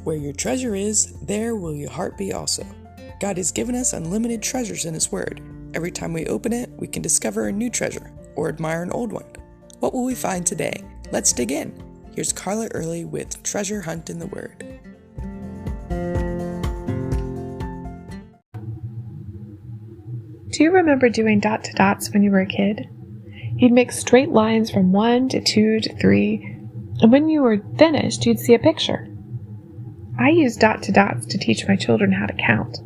Where your treasure is, there will your heart be also. God has given us unlimited treasures in His Word. Every time we open it, we can discover a new treasure or admire an old one. What will we find today? Let's dig in. Here's Carla Early with Treasure Hunt in the Word. Do you remember doing dot to dots when you were a kid? You'd make straight lines from 1 to 2 to 3, and when you were finished, you'd see a picture. I use dot to dots to teach my children how to count.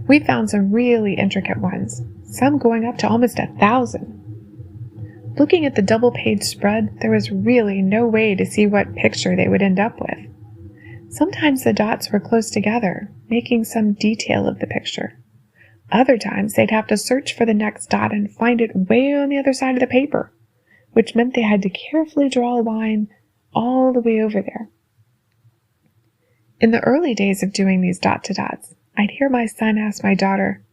We found some really intricate ones, some going up to almost 1,000. Looking at the double-page spread, there was really no way to see what picture they would end up with. Sometimes the dots were close together, making some detail of the picture. Other times they'd have to search for the next dot and find it way on the other side of the paper, which meant they had to carefully draw a line all the way over there. In the early days of doing these dot to dots, I'd hear my son ask my daughter,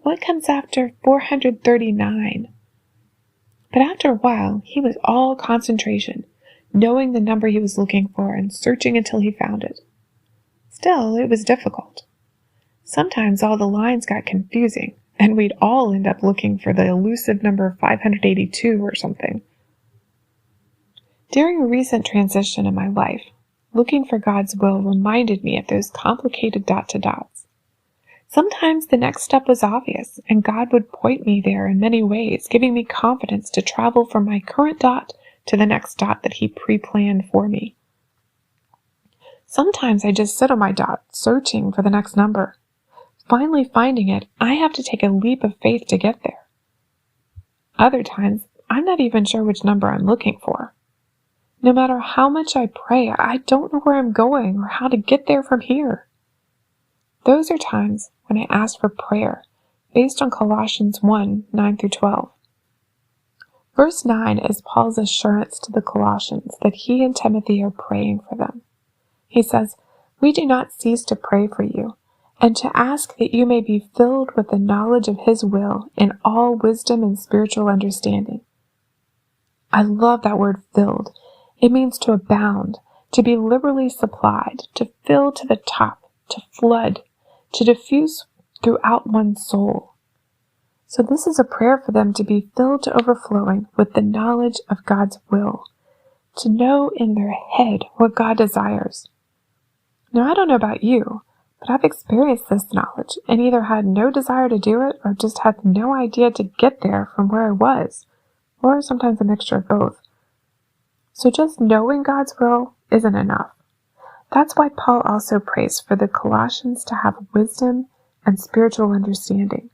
"What comes after 439? But after a while, he was all concentration, knowing the number he was looking for and searching until he found it. Still, it was difficult. Sometimes all the lines got confusing, and we'd all end up looking for the elusive number 582 or something. During a recent transition in my life, looking for God's will reminded me of those complicated dot to dots. Sometimes the next step was obvious, and God would point me there in many ways, giving me confidence to travel from my current dot to the next dot that He pre-planned for me. Sometimes I just sit on my dot, searching for the next number. Finally finding it, I have to take a leap of faith to get there. Other times, I'm not even sure which number I'm looking for. No matter how much I pray, I don't know where I'm going or how to get there from here. Those are times when I ask for prayer, based on Colossians 1, 9 through 12. Verse 9 is Paul's assurance to the Colossians that he and Timothy are praying for them. He says, "We do not cease to pray for you, and to ask that you may be filled with the knowledge of His will in all wisdom and spiritual understanding." I love that word filled. It means to abound, to be liberally supplied, to fill to the top, to flood, to diffuse throughout one's soul. So this is a prayer for them to be filled to overflowing with the knowledge of God's will, to know in their head what God desires. Now, I don't know about you, but I've experienced this knowledge and either had no desire to do it or just had no idea to get there from where I was, or sometimes a mixture of both. So just knowing God's will isn't enough. That's why Paul also prays for the Colossians to have wisdom and spiritual understanding.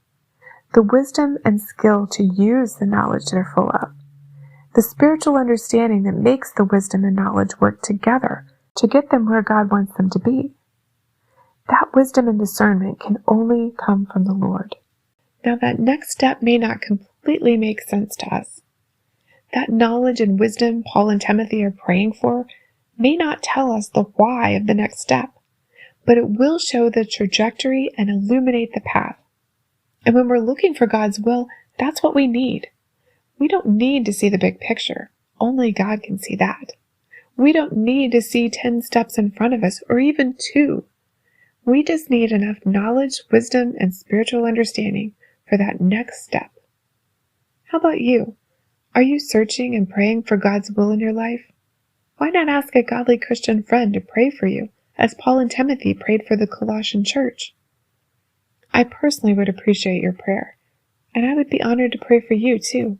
The wisdom and skill to use the knowledge they're full of. The spiritual understanding that makes the wisdom and knowledge work together to get them where God wants them to be. That wisdom and discernment can only come from the Lord. Now that next step may not completely make sense to us. That knowledge and wisdom Paul and Timothy are praying for may not tell us the why of the next step, but it will show the trajectory and illuminate the path. And when we're looking for God's will, that's what we need. We don't need to see the big picture. Only God can see that. We don't need to see 10 steps in front of us, or even 2. We just need enough knowledge, wisdom, and spiritual understanding for that next step. How about you? Are you searching and praying for God's will in your life? Why not ask a godly Christian friend to pray for you, as Paul and Timothy prayed for the Colossian church? I personally would appreciate your prayer, and I would be honored to pray for you too.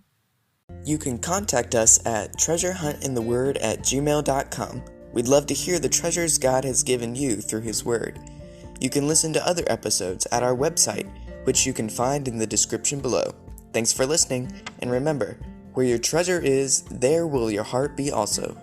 You can contact us at treasurehuntintheword@gmail.com. We'd love to hear the treasures God has given you through His Word. You can listen to other episodes at our website, which you can find in the description below. Thanks for listening, and remember, where your treasure is, there will your heart be also.